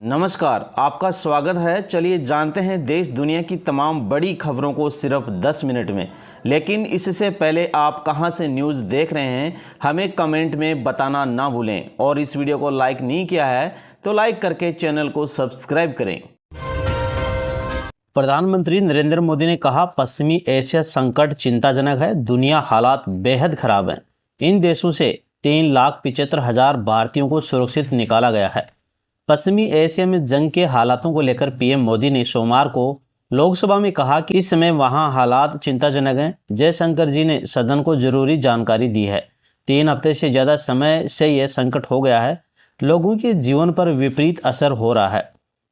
नमस्कार, आपका स्वागत है। चलिए जानते हैं देश दुनिया की तमाम बड़ी खबरों को सिर्फ 10 मिनट में। लेकिन इससे पहले आप कहां से न्यूज़ देख रहे हैं हमें कमेंट में बताना ना भूलें, और इस वीडियो को लाइक नहीं किया है तो लाइक करके चैनल को सब्सक्राइब करें। प्रधानमंत्री नरेंद्र मोदी ने कहा, पश्चिमी एशिया संकट चिंताजनक है, दुनिया हालात बेहद खराब हैं। इन देशों से 3,75,000 भारतीयों को सुरक्षित निकाला गया है। पश्चिमी एशिया में जंग के हालातों को लेकर पीएम मोदी ने सोमवार को लोकसभा में कहा कि इस समय वहां हालात चिंताजनक हैं। जयशंकर जी ने सदन को जरूरी जानकारी दी है। 3 हफ्ते से ज़्यादा समय से यह संकट हो गया है। लोगों के जीवन पर विपरीत असर हो रहा है।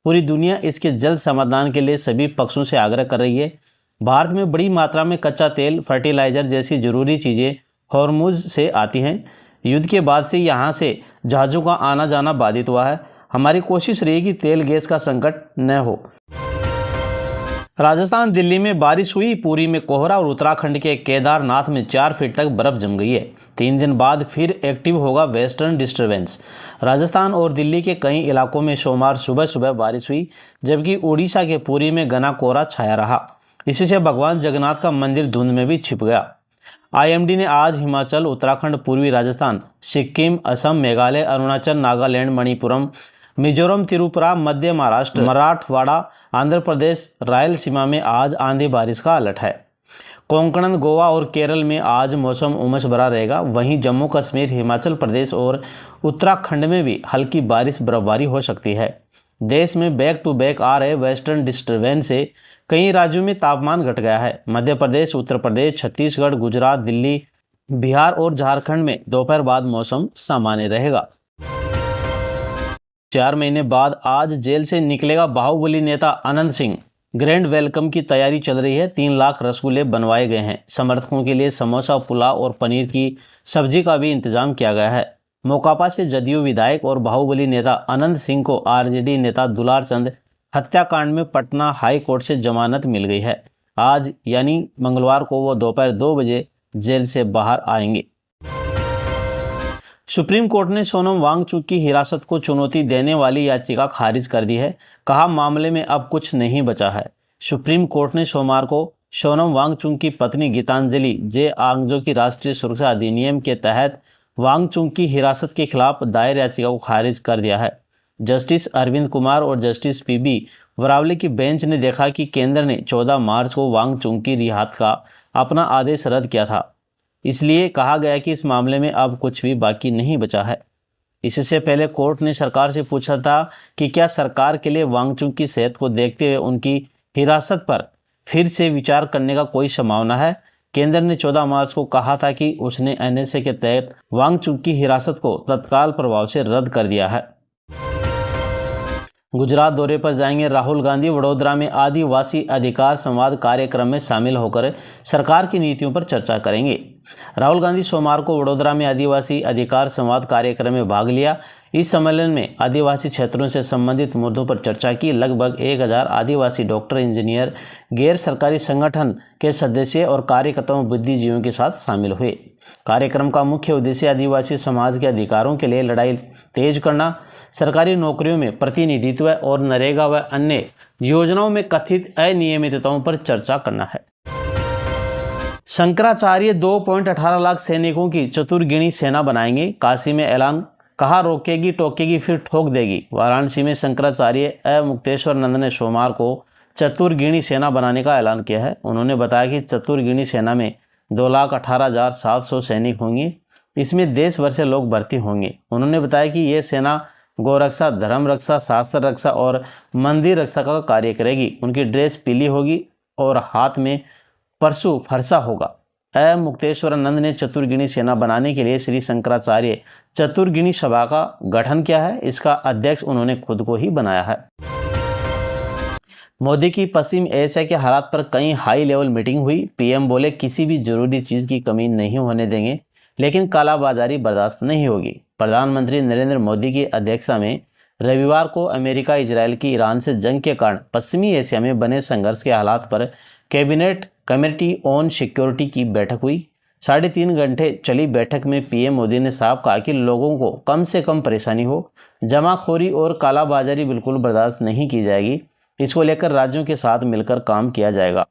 पूरी दुनिया इसके जल्द समाधान के लिए सभी पक्षों से आग्रह कर रही है। भारत में बड़ी मात्रा में कच्चा तेल, फर्टिलाइजर जैसी जरूरी चीज़ें हॉर्मुज से आती हैं। युद्ध के बाद से यहाँ से जहाज़ों का आना जाना बाधित हुआ है। हमारी कोशिश रही कि तेल गैस का संकट न हो। राजस्थान, दिल्ली में बारिश हुई, पुरी में कोहरा और उत्तराखंड के केदारनाथ में 4 फीट तक बर्फ जम गई है। 3 दिन बाद फिर एक्टिव होगा वेस्टर्न डिस्टर्बेंस। राजस्थान और दिल्ली के कई इलाकों में सोमवार सुबह सुबह बारिश हुई, जबकि उड़ीसा के पुरी में घना कोहरा छाया रहा। इससे भगवान जगन्नाथ का मंदिर धुंध में भी छिप गया। आईएमडी ने आज हिमाचल, उत्तराखंड, पूर्वी राजस्थान, सिक्किम, असम, मेघालय, अरुणाचल, नागालैंड, मणिपुरम, मिजोरम, त्रिपुरा, मध्य महाराष्ट्र, मराठवाड़ा, आंध्र प्रदेश, रायलसीमा में आज आंधी बारिश का अलर्ट है। कोंकण, गोवा और केरल में आज मौसम उमस भरा रहेगा। वहीं जम्मू कश्मीर, हिमाचल प्रदेश और उत्तराखंड में भी हल्की बारिश, बर्फबारी हो सकती है। देश में बैक टू बैक आ रहे वेस्टर्न डिस्टर्बेंस से कई राज्यों में तापमान घट गया है। मध्य प्रदेश, उत्तर प्रदेश, छत्तीसगढ़, गुजरात, दिल्ली, बिहार और झारखंड में दोपहर बाद मौसम सामान्य रहेगा। 4 महीने बाद आज जेल से निकलेगा बाहुबली नेता अनंत सिंह। ग्रैंड वेलकम की तैयारी चल रही है। 3 लाख रसगुल्ले बनवाए गए हैं। समर्थकों के लिए समोसा, पुलाव और पनीर की सब्जी का भी इंतजाम किया गया है। मोकापा से जदयू विधायक और बाहुबली नेता अनंत सिंह को आरजेडी नेता दुलार चंद हत्याकांड में पटना हाई कोर्ट से जमानत मिल गई है। आज यानी मंगलवार को वो दोपहर 2 बजे जेल से बाहर आएंगे। सुप्रीम कोर्ट ने सोनम वांगचुक की हिरासत को चुनौती देने वाली याचिका खारिज कर दी है। कहा, मामले में अब कुछ नहीं बचा है। सुप्रीम कोर्ट ने सोमवार को सोनम वांगचुक की पत्नी गीतांजलि जे आंगजो की राष्ट्रीय सुरक्षा अधिनियम के तहत वांगचुक की हिरासत के खिलाफ दायर याचिका को खारिज कर दिया है। जस्टिस अरविंद कुमार और जस्टिस पीबी वरावले की बेंच ने देखा कि केंद्र ने 14 मार्च को वांगचुक की रिहाई का अपना आदेश रद्द किया था। इसलिए कहा गया कि इस मामले में अब कुछ भी बाकी नहीं बचा है। इससे पहले कोर्ट ने सरकार से पूछा था कि क्या सरकार के लिए वांगचुक की सेहत को देखते हुए उनकी हिरासत पर फिर से विचार करने का कोई संभावना है। केंद्र ने 14 मार्च को कहा था कि उसने एनएसए के तहत वांगचुक की हिरासत को तत्काल प्रभाव से रद्द कर दिया है। गुजरात दौरे पर जाएंगे राहुल गांधी। वडोदरा में आदिवासी अधिकार संवाद कार्यक्रम में शामिल होकर सरकार की नीतियों पर चर्चा करेंगे। राहुल गांधी सोमवार को वडोदरा में आदिवासी अधिकार संवाद कार्यक्रम में भाग लिया। इस सम्मेलन में आदिवासी क्षेत्रों से संबंधित मुद्दों पर चर्चा की। लगभग 1000 आदिवासी डॉक्टर, इंजीनियर, गैर सरकारी संगठन के सदस्य और कार्यकर्ताओं, बुद्धिजीवियों के साथ शामिल हुए। कार्यक्रम का मुख्य उद्देश्य आदिवासी समाज के अधिकारों के लिए लड़ाई तेज करना, सरकारी नौकरियों में प्रतिनिधित्व और नरेगा व अन्य योजनाओं में कथित अनियमितताओं पर चर्चा करना है। शंकराचार्य 2.18 लाख सैनिकों की चतुर्गिणी सेना बनाएंगे। काशी में ऐलान। कहा, रोकेगी टोकेगी फिर ठोक देगी। वाराणसी में शंकराचार्य मुक्तेश्वरानंद ने सोमवार को चतुर्गिणी सेना बनाने का ऐलान किया है। उन्होंने बताया कि चतुर्गिणी सेना में 2,18,700 सैनिक होंगे। इसमें देश भर से लोग भर्ती होंगे। उन्होंने बताया कि यह सेना गौरक्षा, धर्म रक्षा, शास्त्र रक्षा और मंदिर रक्षा का कार्य करेगी। उनकी ड्रेस पीली होगी और हाथ में परशु फरसा होगा। मुक्तेश्वरानंद ने चतुर्गिणी सेना बनाने के लिए श्री शंकराचार्य चतुर्गिणी सभा का गठन किया है। इसका अध्यक्ष उन्होंने खुद को ही बनाया है। मोदी की पश्चिम एशिया के हालात पर कई हाई लेवल मीटिंग हुई। पीएम बोले, किसी भी जरूरी चीज़ की कमी नहीं होने देंगे, लेकिन कालाबाजारी बर्दाश्त नहीं होगी। प्रधानमंत्री नरेंद्र मोदी की अध्यक्षता में रविवार को अमेरिका, इजरायल की ईरान से जंग के कारण पश्चिमी एशिया में बने संघर्ष के हालात पर कैबिनेट कमेटी ऑन सिक्योरिटी की बैठक हुई। 3.5 घंटे चली बैठक में पीएम मोदी ने साफ कहा कि लोगों को कम से कम परेशानी हो, जमाखोरी और कालाबाजारी बिल्कुल बर्दाश्त नहीं की जाएगी। इसको लेकर राज्यों के साथ मिलकर काम किया जाएगा।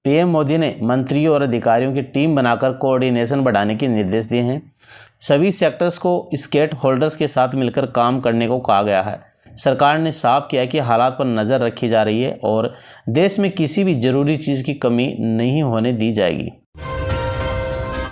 पीएम मोदी ने मंत्रियों और अधिकारियों की टीम बनाकर कोऑर्डिनेशन बढ़ाने के निर्देश दिए हैं। सभी सेक्टर्स को स्टेक होल्डर्स के साथ मिलकर काम करने को कहा गया है। सरकार ने साफ किया कि हालात पर नज़र रखी जा रही है और देश में किसी भी जरूरी चीज़ की कमी नहीं होने दी जाएगी।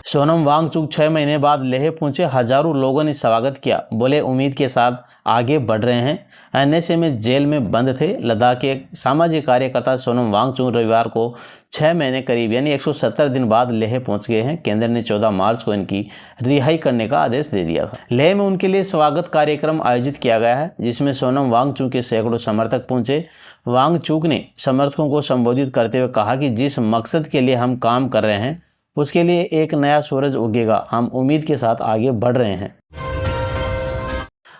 सोनम वांगचुक 6 महीने बाद लेह पहुंचे। हजारों लोगों ने स्वागत किया। बोले उम्मीद के साथ आगे बढ़ रहे हैं। एनएसए में जेल में बंद थे। लद्दाख के सामाजिक कार्यकर्ता सोनम वांगचुक रविवार को 6 महीने करीब यानी 170 दिन बाद लेह पहुंच गए हैं। केंद्र ने 14 मार्च को इनकी रिहाई करने का आदेश दे दिया था। लेह में उनके लिए स्वागत कार्यक्रम आयोजित किया गया है, जिसमें सोनम वांगचुक के सैकड़ों समर्थक पहुंचे। वांगचुक ने समर्थकों को संबोधित करते हुए कहा कि जिस मकसद के लिए हम काम कर रहे हैं उसके लिए एक नया सूरज उगेगा। हम उम्मीद के साथ आगे बढ़ रहे हैं।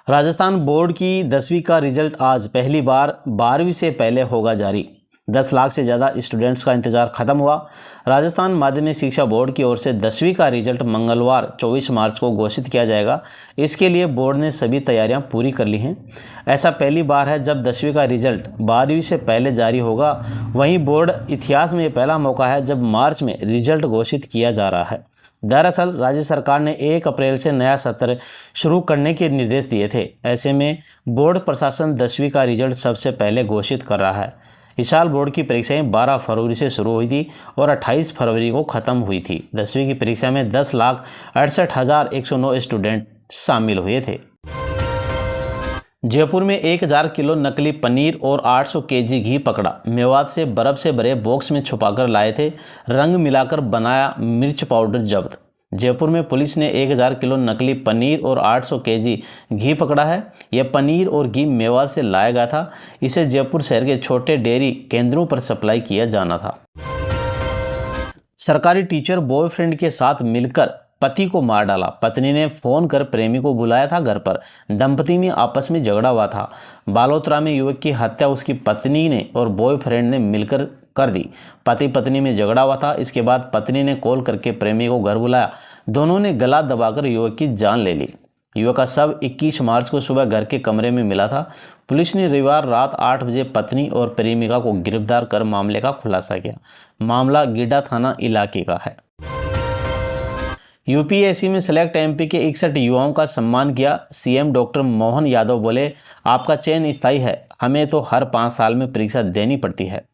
राजस्थान बोर्ड की 10वीं का रिजल्ट आज पहली बार 12वीं से पहले होगा जारी। 10 लाख से ज़्यादा स्टूडेंट्स का इंतजार खत्म हुआ। राजस्थान माध्यमिक शिक्षा बोर्ड की ओर से 10वीं का रिजल्ट मंगलवार 24 मार्च को घोषित किया जाएगा। इसके लिए बोर्ड ने सभी तैयारियां पूरी कर ली हैं। ऐसा पहली बार है जब 10वीं का रिजल्ट 12वीं से पहले जारी होगा। वहीं बोर्ड इतिहास में पहला मौका है जब मार्च में रिजल्ट घोषित किया जा रहा है। दरअसल राज्य सरकार ने 1 अप्रैल से नया सत्र शुरू करने के निर्देश दिए थे। ऐसे में बोर्ड प्रशासन 10वीं का रिजल्ट सबसे पहले घोषित कर रहा है। इस साल बोर्ड की परीक्षाएं 12 फरवरी से शुरू हुई थी और 28 फरवरी को ख़त्म हुई थी। 10वीं की परीक्षा में 10,68,109 स्टूडेंट शामिल हुए थे। जयपुर में 1000 किलो नकली पनीर और 800 केजी घी पकड़ा। मेवात से बर्फ से भरे बॉक्स में छुपाकर लाए थे। रंग मिलाकर बनाया मिर्च पाउडर जब्त। जयपुर में पुलिस ने 1000 किलो नकली पनीर और 800 केजी घी पकड़ा है। यह पनीर और घी मेवात से लाया गया था। इसे जयपुर शहर के छोटे डेयरी केंद्रों पर सप्लाई किया जाना था। सरकारी टीचर बॉयफ्रेंड के साथ मिलकर पति को मार डाला। पत्नी ने फोन कर प्रेमी को बुलाया था घर पर। दंपति में आपस में झगड़ा हुआ था। बालोतरा में युवक की हत्या उसकी पत्नी ने और बॉयफ्रेंड ने मिलकर कर दी। पति पत्नी में झगड़ा हुआ था। इसके बाद पत्नी ने कॉल करके प्रेमी को घर बुलाया। दोनों ने गला दबाकर युवक की जान ले ली। युवक का शव 21 मार्च को सुबह घर के कमरे में मिला था। पुलिस ने रविवार रात 8 बजे पत्नी और प्रेमिका को गिरफ्तार कर मामले का खुलासा किया। मामला गिड्डा थाना इलाके का है। यूपीएससी में सेलेक्ट एमपी के 61 युवाओं का सम्मान किया। सीएम डॉक्टर मोहन यादव बोले, आपका चयन स्थायी है, हमें तो हर 5 साल में परीक्षा देनी पड़ती है।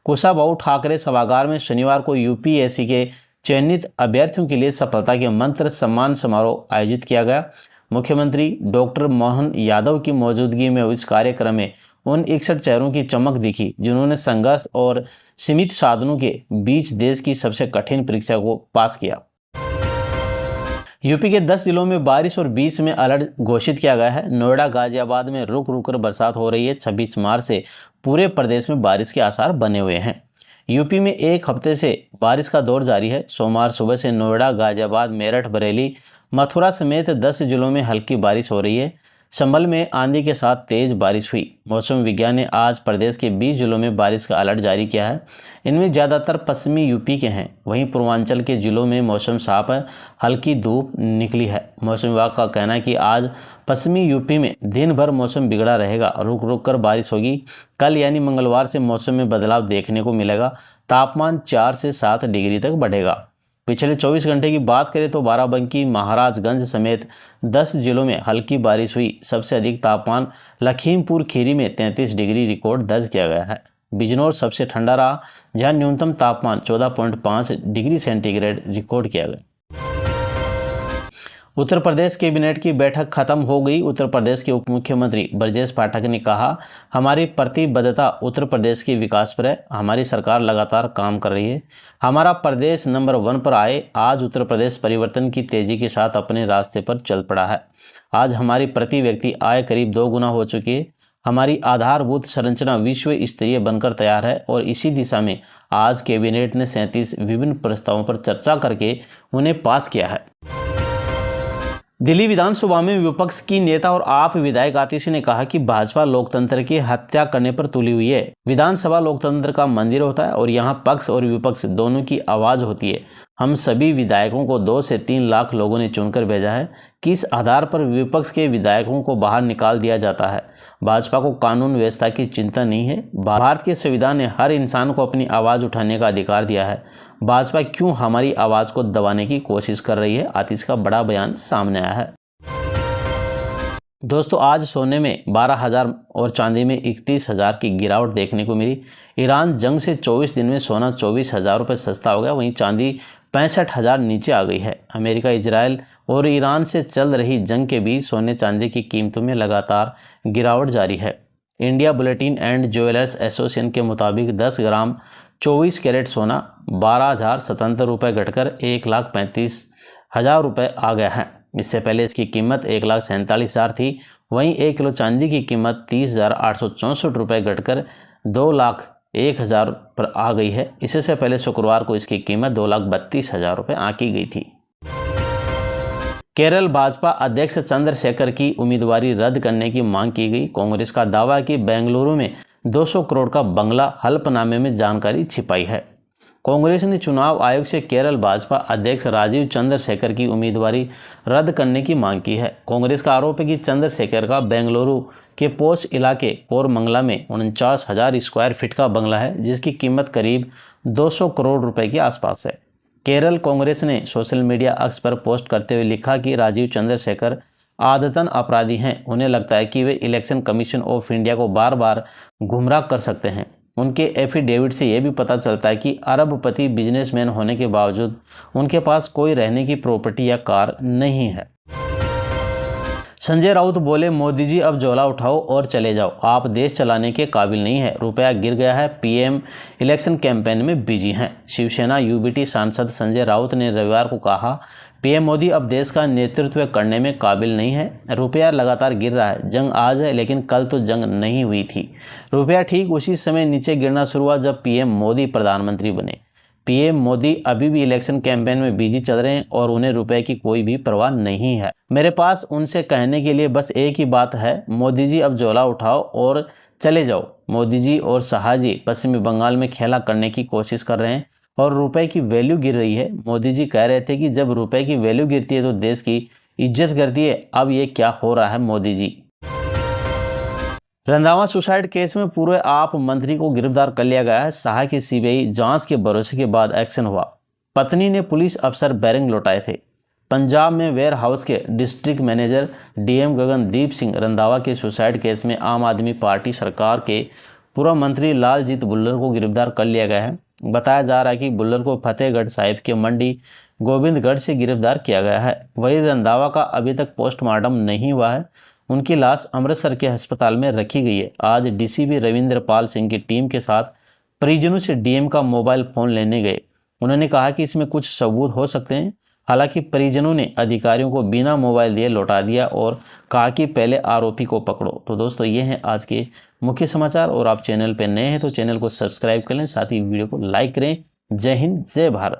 कुशाभाऊ ठाकरे सभागार में शनिवार को यूपीएससी के चयनित अभ्यर्थियों के लिए सफलता के मंत्र सम्मान समारोह आयोजित किया गया। मुख्यमंत्री डॉक्टर मोहन यादव की मौजूदगी में इस कार्यक्रम में उन 61 चेहरों की चमक दिखी जिन्होंने संघर्ष और सीमित साधनों के बीच देश की सबसे कठिन परीक्षा को पास किया। यूपी के 10 जिलों में बारिश और 20 में अलर्ट घोषित किया गया है। नोएडा गाजियाबाद में रुक रुक कर बरसात हो रही है। 26 मार्च से पूरे प्रदेश में बारिश के आसार बने हुए हैं। यूपी में एक हफ्ते से बारिश का दौर जारी है। सोमवार सुबह से नोएडा, गाजियाबाद, मेरठ, बरेली, मथुरा समेत 10 जिलों में हल्की बारिश हो रही है। संभल में आंधी के साथ तेज बारिश हुई। मौसम विज्ञान ने आज प्रदेश के 20 जिलों में बारिश का अलर्ट जारी किया है। इनमें ज़्यादातर पश्चिमी यूपी के हैं। वहीं पूर्वांचल के जिलों में मौसम साफ है, हल्की धूप निकली है। मौसम विभाग का कहना है कि आज पश्चिमी यूपी में दिन भर मौसम बिगड़ा रहेगा, रुक रुक कर बारिश होगी। कल यानी मंगलवार से मौसम में बदलाव देखने को मिलेगा। तापमान 4 से 7 डिग्री तक बढ़ेगा। पिछले 24 घंटे की बात करें तो बाराबंकी, महाराजगंज समेत 10 जिलों में हल्की बारिश हुई। सबसे अधिक तापमान लखीमपुर खीरी में 33 डिग्री रिकॉर्ड दर्ज किया गया है। बिजनौर सबसे ठंडा रहा, जहां न्यूनतम तापमान 14.5 डिग्री सेंटीग्रेड रिकॉर्ड किया गया। उत्तर प्रदेश कैबिनेट की बैठक खत्म हो गई। उत्तर प्रदेश के उप मुख्यमंत्री ब्रजेश पाठक ने कहा, हमारी प्रतिबद्धता उत्तर प्रदेश के विकास पर है। हमारी सरकार लगातार काम कर रही है। हमारा प्रदेश नंबर 1 पर आए। आज उत्तर प्रदेश परिवर्तन की तेजी के साथ अपने रास्ते पर चल पड़ा है। आज हमारी प्रति व्यक्ति आय करीब 2 गुना हो चुकी है। हमारी आधारभूत संरचना विश्व स्तरीय बनकर तैयार है और इसी दिशा में आज कैबिनेट ने 37 विभिन्न प्रस्तावों पर चर्चा करके उन्हें पास किया है। दिल्ली विधानसभा में विपक्ष की नेता और आप विधायक आतिशी ने कहा कि भाजपा लोकतंत्र की हत्या करने पर तुली हुई है। विधानसभा लोकतंत्र का मंदिर होता है और यहाँ पक्ष और विपक्ष दोनों की आवाज होती है। हम सभी विधायकों को 2 से 3 लाख लोगों ने चुनकर भेजा है। किस आधार पर विपक्ष के विधायकों को बाहर निकाल दिया जाता है? भाजपा को कानून व्यवस्था की चिंता नहीं है। भारत के संविधान ने हर इंसान को अपनी आवाज़ उठाने का अधिकार दिया है। भाजपा क्यों हमारी आवाज़ को दबाने की कोशिश कर रही है? आतिश का बड़ा बयान सामने आया है। दोस्तों, आज सोने में 12,000 और चांदी में 31,000 की गिरावट देखने को मिली। ईरान जंग से 24 दिन में सोना 24,000 रुपये सस्ता हो गया, वहीं चांदी 65,000 नीचे आ गई है। अमेरिका, इजराइल और ईरान से चल रही जंग के बीच सोने चांदी की कीमतों में लगातार गिरावट जारी है। India bulletin and jewellers association के मुताबिक 10 ग्राम 24 कैरेट सोना 12,077 रुपये घटकर 1,35,000 रुपये आ गया है। इससे पहले इसकी कीमत 1,47,000 थी। वहीं 1 किलो चांदी की कीमत 30,864 रुपये घटकर 2,01,000 पर आ गई है। इससे पहले शुक्रवार को इसकी कीमत 2,32,000 रुपये आंकी गई थी। केरल भाजपा अध्यक्ष चंद्रशेखर की उम्मीदवारी रद्द करने की मांग की गई। कांग्रेस का दावा है कि बेंगलुरु में 200 करोड़ का बंगला हल्फनामे में जानकारी छिपाई है। कांग्रेस ने चुनाव आयोग से केरल भाजपा अध्यक्ष राजीव चंद्रशेखर की उम्मीदवारी रद्द करने की मांग की है। कांग्रेस का आरोप है कि चंद्रशेखर का बेंगलुरु के पोश इलाके कोरमंगला में 49,000 स्क्वायर फीट का बंगला है, जिसकी कीमत करीब 200 करोड़ रुपए के आसपास है। केरल कांग्रेस ने सोशल मीडिया एक्स पर पोस्ट करते हुए लिखा कि राजीव चंद्रशेखर आदतन अपराधी हैं। उन्हें लगता है कि वे इलेक्शन कमीशन ऑफ इंडिया को बार बार गुमराह कर सकते हैं। उनके एफिडेविट से यह भी पता चलता है कि अरबपति बिजनेसमैन होने के बावजूद उनके पास कोई रहने की प्रॉपर्टी या कार नहीं है। संजय राउत बोले, मोदी जी अब झोला उठाओ और चले जाओ, आप देश चलाने के काबिल नहीं है। रुपया गिर गया है, पीएम इलेक्शन कैंपेन में बिजी हैं। शिवसेना यूबीटी सांसद संजय राउत ने रविवार को कहा, पीएम मोदी अब देश का नेतृत्व करने में काबिल नहीं है। रुपया लगातार गिर रहा है। जंग आज है, लेकिन कल तो जंग नहीं हुई थी। रुपया ठीक उसी समय नीचे गिरना शुरू हुआ जब पीएम मोदी प्रधानमंत्री बने। पीएम मोदी अभी भी इलेक्शन कैंपेन में बिजी चल रहे हैं और उन्हें रुपए की कोई भी परवाह नहीं है। मेरे पास उनसे कहने के लिए बस एक ही बात है, मोदी जी अब झोला उठाओ और चले जाओ। मोदी जी और शाह जी पश्चिमी बंगाल में खेला करने की कोशिश कर रहे हैं और रुपए की वैल्यू गिर रही है। मोदी जी कह रहे थे कि जब रुपए की वैल्यू गिरती है तो देश की इज्जत गिरती है। अब ये क्या हो रहा है मोदी जी? रंधावा सुसाइड केस में पूर्व आप मंत्री को गिरफ्तार कर लिया गया है। शाह की सीबीआई जांच के भरोसे के बाद एक्शन हुआ। पत्नी ने पुलिस अफसर बैरंग लौटाए थे। पंजाब में वेयर हाउस के district manager DM Gagandeep Singh Randhawa के सुसाइड केस में आम आदमी पार्टी सरकार के पूर्व मंत्री लालजीत भुल्लर को गिरफ्तार कर लिया गया है। बताया जा रहा है कि भुल्लर को फतेहगढ़ साहिब के मंडी गोविंदगढ़ से गिरफ्तार किया गया है। वहीं रंधावा का अभी तक पोस्टमार्टम नहीं हुआ है। उनकी लाश अमृतसर के अस्पताल में रखी गई है। आज डीसीपी रविंद्र पाल सिंह की टीम के साथ परिजनों से डीएम का मोबाइल फोन लेने गए। उन्होंने कहा कि इसमें कुछ सबूत हो सकते हैं। हालांकि परिजनों ने अधिकारियों को बिना मोबाइल दिए लौटा दिया और कहा कि पहले आरोपी को पकड़ो। तो दोस्तों, ये हैं आज के मुख्य समाचार और आप चैनल पर नए हैं तो चैनल को सब्सक्राइब कर लें, साथ ही वीडियो को लाइक करें। जय हिंद, जय भारत।